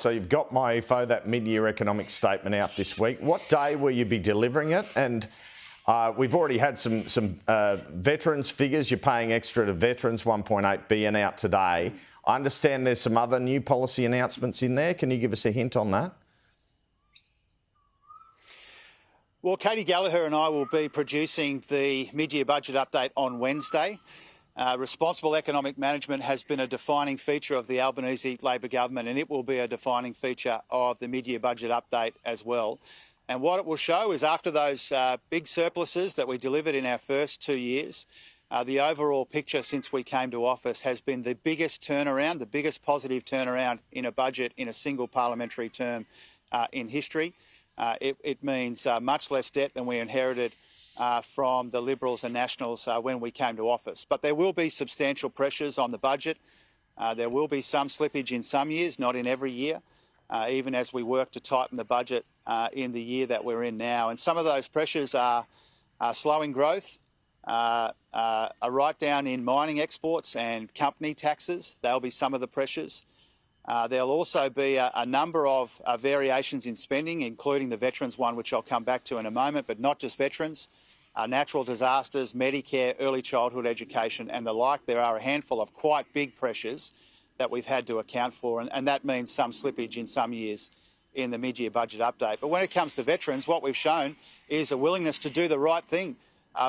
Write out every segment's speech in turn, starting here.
So you've got MyEFO, that mid-year economic statement out this week. What day will you be delivering it? And we've already had some veterans figures. You're paying extra to veterans, $1.8 billion out today. I understand there's some other new policy announcements in there. Can you give us a hint on that? Well, Katie Gallagher and I will be producing the mid-year budget update on Wednesday. Responsible economic management has been a defining feature of the Albanese Labor government, and it will be a defining feature of the mid-year budget update as well. And what it will show is after those big surpluses that we delivered in our first 2 years, the overall picture since we came to office has been the biggest turnaround, the biggest positive turnaround in a budget in a single parliamentary term in history. It means much less debt than we inherited from the Liberals and Nationals when we came to office. But there will be substantial pressures on the budget. There will be some slippage in some years, not in every year, even as we work to tighten the budget in the year that we're in now. And some of those pressures are slowing growth, a write-down in mining exports and company taxes. They'll be some of the pressures. There'll also be a number of variations in spending, including the veterans one, which I'll come back to in a moment, but not just veterans, natural disasters, Medicare, early childhood education and the like. There are a handful of quite big pressures that we've had to account for, and that means some slippage in some years in the mid-year budget update. But when it comes to veterans, what we've shown is a willingness to do the right thing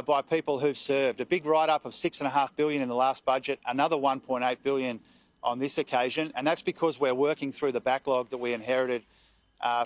by people who've served. A big write-up of $6.5 billion in the last budget, another $1.8 billion on this occasion, and that's because we're working through the backlog that we inherited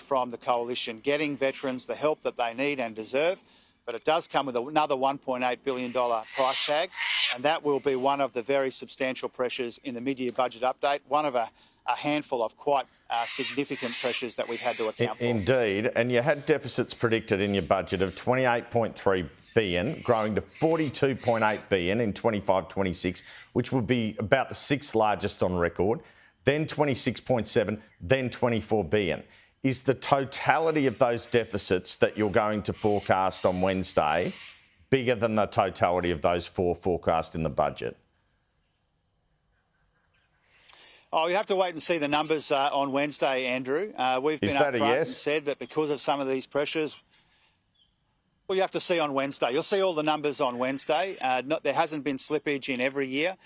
from the coalition, getting veterans the help that they need and deserve. But it does come with another $1.8 billion price tag, and that will be one of the very substantial pressures in the mid-year budget update, one of a handful of quite significant pressures that we've had to account for. Indeed, and you had deficits predicted in your budget of $28.3 billion, growing to $42.8 billion in 25-26, which would be about the sixth largest on record, then 26.7, then 24 billion. Is the totality of those deficits that you're going to forecast on Wednesday bigger than the totality of those four forecast in the budget? Oh, you have to wait and see the numbers on Wednesday, Andrew. We've been upfront and said that because of some of these pressures, well, you have to see on Wednesday. You'll see all the numbers on Wednesday. There hasn't been slippage in every year.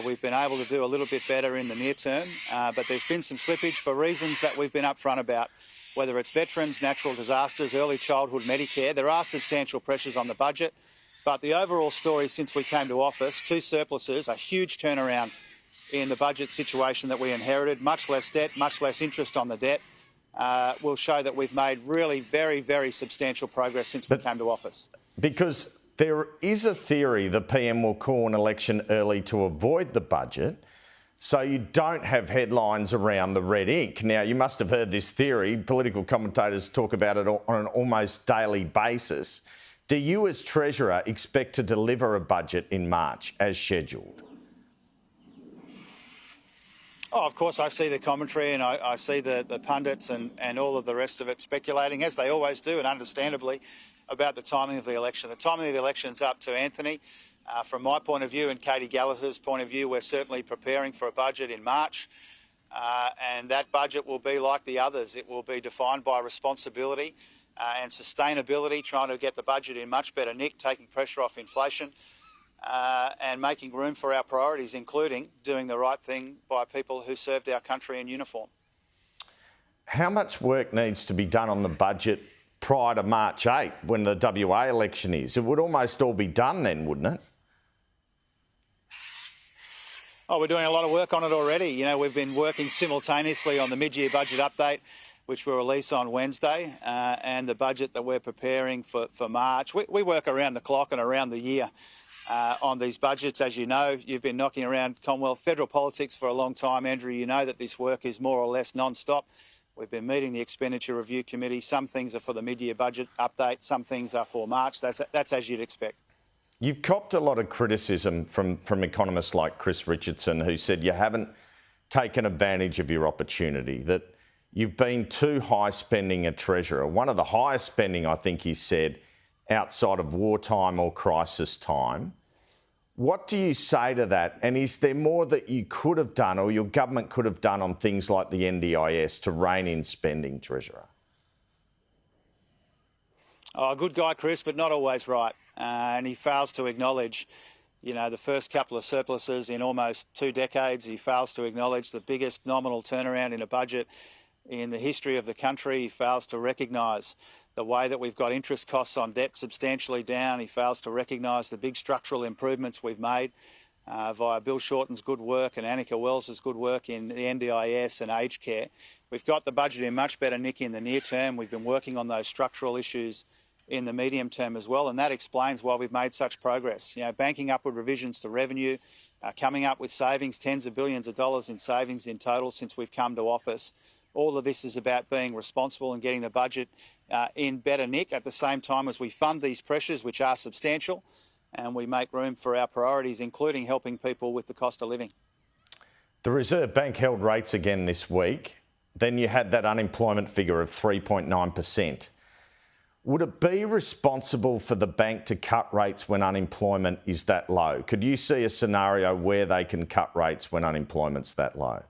We've been able to do a little bit better in the near term, but there's been some slippage for reasons that we've been upfront about, whether it's veterans, natural disasters, early childhood, Medicare. There are substantial pressures on the budget, but the overall story since we came to office, two surpluses, a huge turnaround in the budget situation that we inherited, much less debt, much less interest on the debt, will show that we've made really very, very substantial progress since we came to office. Because there is a theory the PM will call an election early to avoid the budget, so you don't have headlines around the red ink. Now, you must have heard this theory. Political commentators talk about it on an almost daily basis. Do you, as Treasurer, expect to deliver a budget in March as scheduled? Oh, of course, I see the commentary and I see the pundits and all of the rest of it speculating, as they always do, and understandably, about the timing of the election. The timing of the election's up to Anthony. From my point of view and Katie Gallagher's point of view, we're certainly preparing for a budget in March. And that budget will be like the others. It will be defined by responsibility and sustainability, trying to get the budget in much better nick, taking pressure off inflation. And making room for our priorities, including doing the right thing by people who served our country in uniform. How much work needs to be done on the budget prior to March 8, when the WA election is? It would almost all be done then, wouldn't it? Oh, we're doing a lot of work on it already. You know, we've been working simultaneously on the mid-year budget update, which we'll release on Wednesday, and the budget that we're preparing for March. We work around the clock and around the year on these budgets. As you know, you've been knocking around Commonwealth federal politics for a long time, Andrew. You know that this work is more or less non-stop. We've been meeting the Expenditure Review Committee. Some things are for the mid-year budget update, some things are for March. That's as you'd expect. You've copped a lot of criticism from economists like Chris Richardson, who said you haven't taken advantage of your opportunity, that you've been too high spending a treasurer. One of the highest spending, I think he said, outside of wartime or crisis time. What do you say to that? And is there more that you could have done or your government could have done on things like the NDIS to rein in spending, Treasurer? Oh, good guy, Chris, but not always right. And he fails to acknowledge, the first couple of surpluses in almost 2 decades. He fails to acknowledge the biggest nominal turnaround in a budget in the history of the country. He fails to recognise the way that we've got interest costs on debt substantially down. He fails to recognise the big structural improvements we've made via Bill Shorten's good work and Annika Wells's good work in the NDIS and aged care. We've got the budget in much better nick in the near term. We've been working on those structural issues in the medium term as well, and that explains why we've made such progress. Banking upward revisions to revenue, coming up with savings, tens of billions of dollars in savings in total since we've come to office. All of this is about being responsible and getting the budget in better nick at the same time as we fund these pressures, which are substantial, and we make room for our priorities, including helping people with the cost of living. The Reserve Bank held rates again this week. Then you had that unemployment figure of 3.9%. Would it be responsible for the bank to cut rates when unemployment is that low? Could you see a scenario where they can cut rates when unemployment's that low?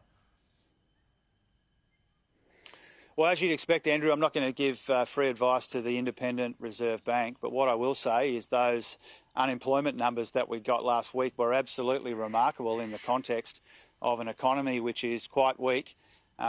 Well, as you'd expect, Andrew, I'm not going to give free advice to the independent Reserve Bank, but what I will say is those unemployment numbers that we got last week were absolutely remarkable in the context of an economy which is quite weak,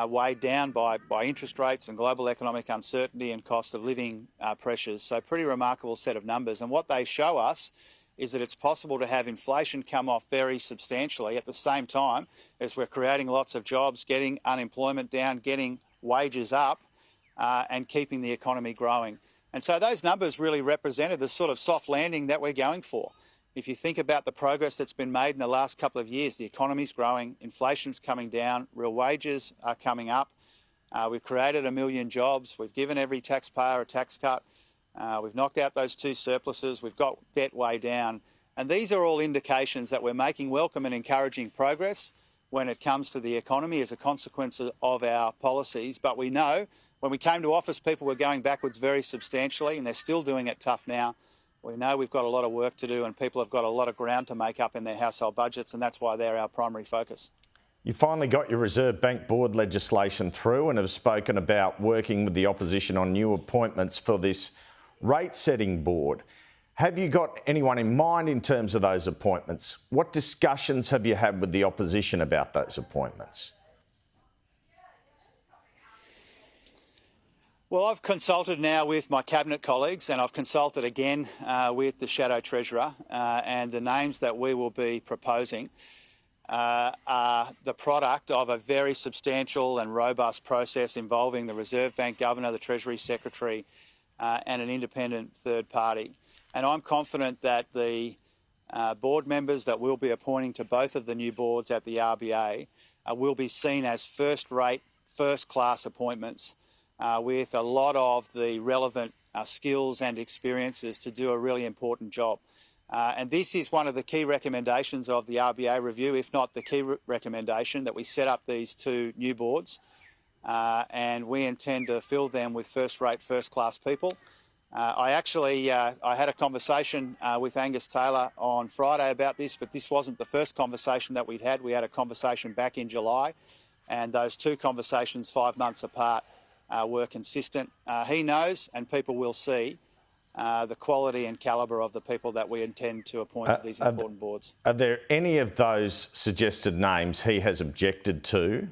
weighed down by interest rates and global economic uncertainty and cost of living pressures. So pretty remarkable set of numbers. And what they show us is that it's possible to have inflation come off very substantially at the same time as we're creating lots of jobs, getting unemployment down, getting wages up and keeping the economy growing. And so those numbers really represented the sort of soft landing that we're going for. If you think about the progress that's been made in the last couple of years, the economy's growing, inflation's coming down, real wages are coming up. We've created 1 million jobs. We've given every taxpayer a tax cut. We've knocked out those 2 surpluses. We've got debt way down. And these are all indications that we're making welcome and encouraging progress when it comes to the economy as a consequence of our policies. But we know when we came to office, people were going backwards very substantially, and they're still doing it tough now. We know we've got a lot of work to do and people have got a lot of ground to make up in their household budgets, and that's why they're our primary focus. You finally got your Reserve Bank board legislation through and have spoken about working with the opposition on new appointments for this rate-setting board. Have you got anyone in mind in terms of those appointments? What discussions have you had with the opposition about those appointments? Well, I've consulted now with my Cabinet colleagues and I've consulted again with the Shadow Treasurer and the names that we will be proposing are the product of a very substantial and robust process involving the Reserve Bank Governor, the Treasury Secretary and an independent third party. And I'm confident that the board members that we'll be appointing to both of the new boards at the RBA will be seen as first-rate, first-class appointments with a lot of the relevant skills and experiences to do a really important job. And this is one of the key recommendations of the RBA review, if not the key recommendation, that we set up these 2 new boards and we intend to fill them with first-rate, first-class people. I had a conversation with Angus Taylor on Friday about this, but this wasn't the first conversation that we'd had. We had a conversation back in July, and those 2 conversations 5 months apart were consistent. He knows, and people will see, the quality and calibre of the people that we intend to appoint to these important boards. Are there any of those suggested names he has objected to?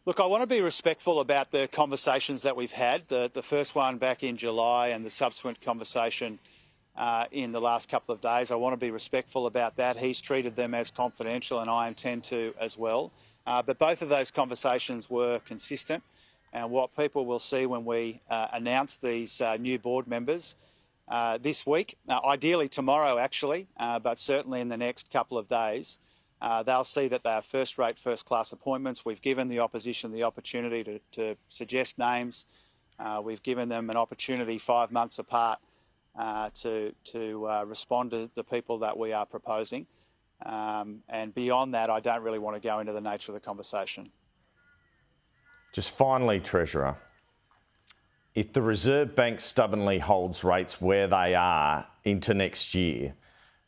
Look, I want to be respectful about the conversations that we've had. The first one back in July and the subsequent conversation in the last couple of days. I want to be respectful about that. He's treated them as confidential and I intend to as well. But both of those conversations were consistent. And what people will see when we announce these new board members this week, ideally tomorrow actually, but certainly in the next couple of days, they'll see that they are first-rate, first-class appointments. We've given the opposition the opportunity to suggest names. We've given them an opportunity 5 months apart to respond to the people that we are proposing. And beyond that, I don't really want to go into the nature of the conversation. Just finally, Treasurer, if the Reserve Bank stubbornly holds rates where they are into next year,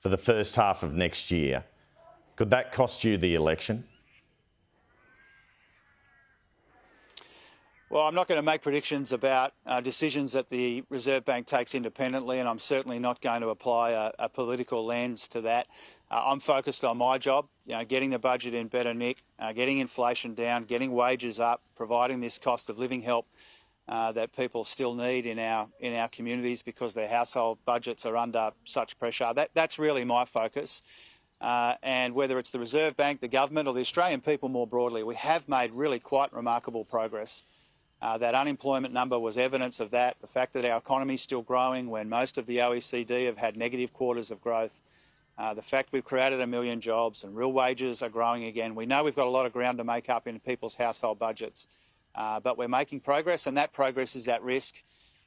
for the first half of next year, could that cost you the election? Well, I'm not going to make predictions about decisions that the Reserve Bank takes independently, and I'm certainly not going to apply a political lens to that. I'm focused on my job, getting the budget in better nick, getting inflation down, getting wages up, providing this cost of living help that people still need in our communities because their household budgets are under such pressure. That's really my focus. And whether it's the Reserve Bank, the government or the Australian people more broadly, we have made really quite remarkable progress. That unemployment number was evidence of that. The fact that our economy is still growing when most of the OECD have had negative quarters of growth. The fact we've created 1 million jobs and real wages are growing again. We know we've got a lot of ground to make up in people's household budgets. But we're making progress, and that progress is at risk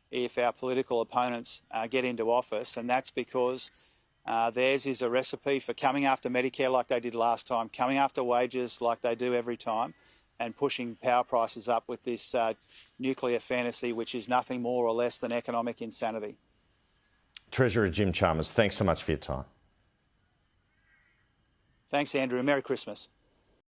if our political opponents get into office. And that's because theirs is a recipe for coming after Medicare like they did last time, coming after wages like they do every time, and pushing power prices up with this nuclear fantasy, which is nothing more or less than economic insanity. Treasurer Jim Chalmers, thanks so much for your time. Thanks, Andrew. Merry Christmas.